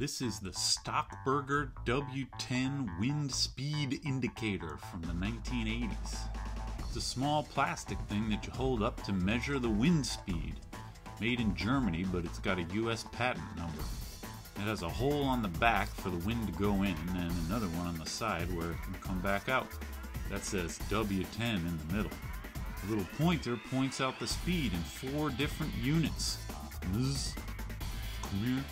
This is the Stockburger W10 Wind Speed Indicator from the 1980s. It's a small plastic thing that you hold up to measure the wind speed. Made in Germany, but it's got a US patent number. It has a hole on the back for the wind to go in, and another one on the side where it can come back out. That says W10 in the middle. The little pointer points out the speed in 4 different units. Ms, come here.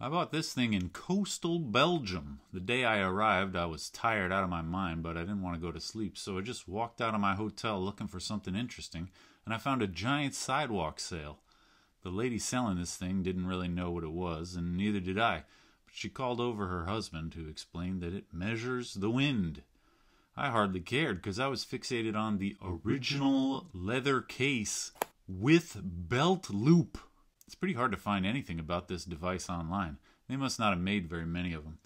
I bought this thing in coastal Belgium. The day I arrived, I was tired out of my mind, but I didn't want to go to sleep, so I just walked out of my hotel looking for something interesting, and I found a giant sidewalk sale. The lady selling this thing didn't really know what it was, and neither did I, but she called over her husband to explain that it measures the wind. I hardly cared, because I was fixated on the original leather case with belt loop. It's pretty hard to find anything about this device online. They must not have made very many of them.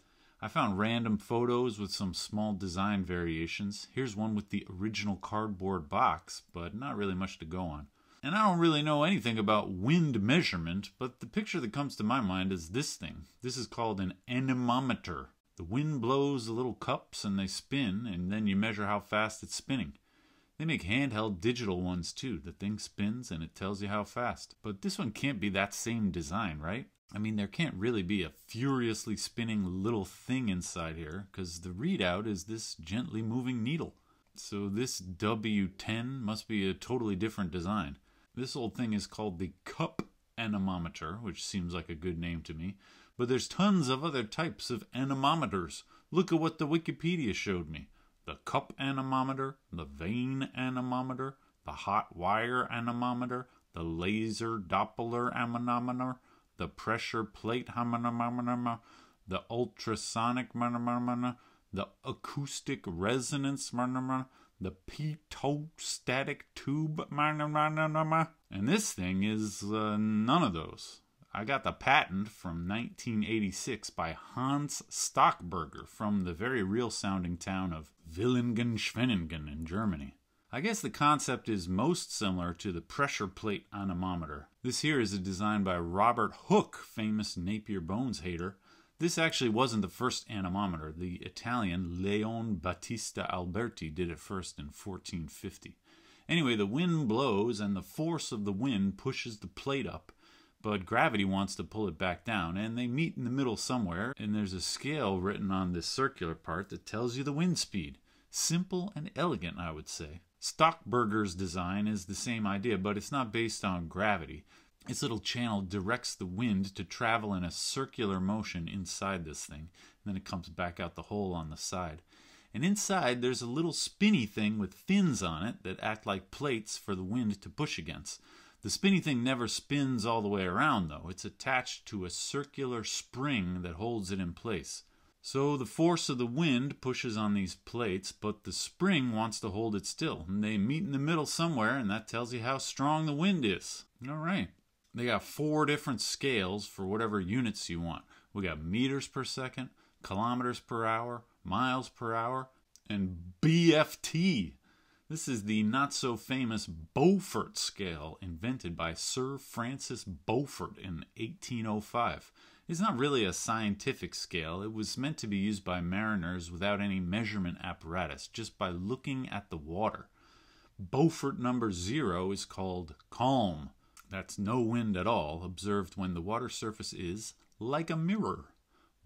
I found random photos with some small design variations. Here's one with the original cardboard box, but not really much to go on. And I don't really know anything about wind measurement, but the picture that comes to my mind is this thing. This is called an anemometer. The wind blows the little cups and they spin, and then you measure how fast it's spinning. They make handheld digital ones too. The thing spins and it tells you how fast. But this one can't be that same design, right? I mean, there can't really be a furiously spinning little thing inside here, because the readout is this gently moving needle. So this W10 must be a totally different design. This old thing is called the cup anemometer, which seems like a good name to me. But there's tons of other types of anemometers. Look at what the Wikipedia showed me. The cup anemometer, the vein anemometer, the hot wire anemometer, the laser Doppler anemometer, the pressure plate anemometer, the ultrasonic anemometer, the acoustic resonance anemometer, the Pitot static tube anemometer. And this thing is none of those. I got the patent from 1986 by Hans Stockburger from the very real-sounding town of Villingen-Schwenningen in Germany. I guess the concept is most similar to the pressure plate anemometer. This here is a design by Robert Hooke, famous Napier Bones hater. This actually wasn't the first anemometer. The Italian Leon Battista Alberti did it first in 1450. Anyway, the wind blows and the force of the wind pushes the plate up, but gravity wants to pull it back down, and they meet in the middle somewhere, and there's a scale written on this circular part that tells you the wind speed. Simple and elegant, I would say. Stockburger's design is the same idea, but it's not based on gravity. Its little channel directs the wind to travel in a circular motion inside this thing, and then it comes back out the hole on the side. And inside there's a little spinny thing with fins on it that act like plates for the wind to push against. The spinny thing never spins all the way around, though. It's attached to a circular spring that holds it in place. So the force of the wind pushes on these plates, but the spring wants to hold it still. And they meet in the middle somewhere, and that tells you how strong the wind is. All right. They got 4 different scales for whatever units you want. We got meters per second, kilometers per hour, miles per hour, and BFT. This is the not-so-famous Beaufort scale, invented by Sir Francis Beaufort in 1805. It's not really a scientific scale. It was meant to be used by mariners without any measurement apparatus, just by looking at the water. Beaufort number 0 is called calm. That's no wind at all, observed when the water surface is like a mirror.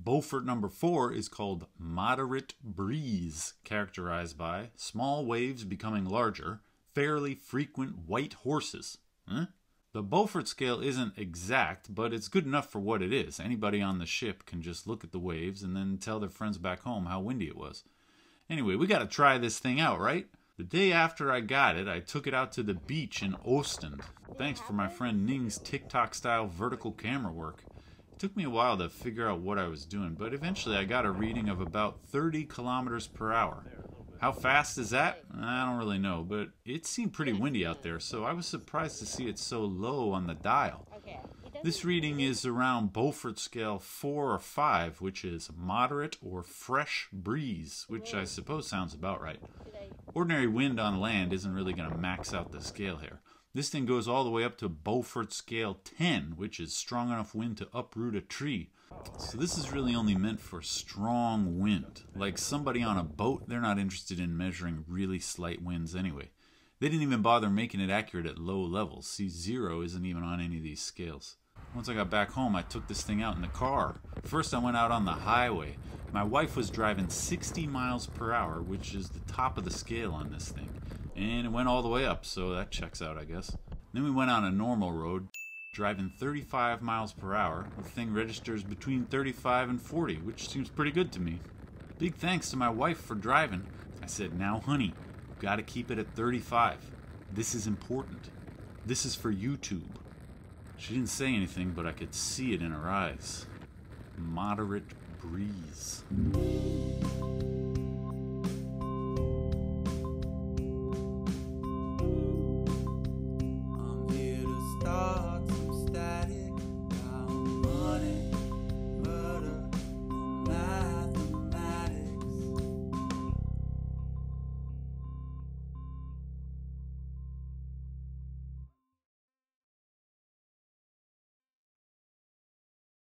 Beaufort number 4 is called moderate breeze, characterized by small waves becoming larger, fairly frequent white horses. The Beaufort scale isn't exact, but it's good enough for what it is. Anybody on the ship can just look at the waves and then tell their friends back home how windy it was. Anyway, we got to try this thing out, right? The day after I got it, I took it out to the beach in Ostend. Thanks for my friend Ning's TikTok-style vertical camera work. It took me a while to figure out what I was doing, but eventually I got a reading of about 30 kilometers per hour. How fast is that? I don't really know, but it seemed pretty windy out there, so I was surprised to see it so low on the dial. This reading is around Beaufort scale 4 or 5, which is moderate or fresh breeze, which I suppose sounds about right. Ordinary wind on land isn't really going to max out the scale here. This thing goes all the way up to Beaufort scale 10, which is strong enough wind to uproot a tree. So this is really only meant for strong wind. Like somebody on a boat, they're not interested in measuring really slight winds anyway. They didn't even bother making it accurate at low levels. See, 0 isn't even on any of these scales. Once I got back home, I took this thing out in the car. First I went out on the highway. My wife was driving 60 miles per hour, which is the top of the scale on this thing. And it went all the way up, so that checks out, I guess. Then we went on a normal road, driving 35 miles per hour. The thing registers between 35 and 40, which seems pretty good to me. Big thanks to my wife for driving. I said, now honey, gotta keep it at 35. This is important. This is for YouTube. She didn't say anything, but I could see it in her eyes. Moderate breeze.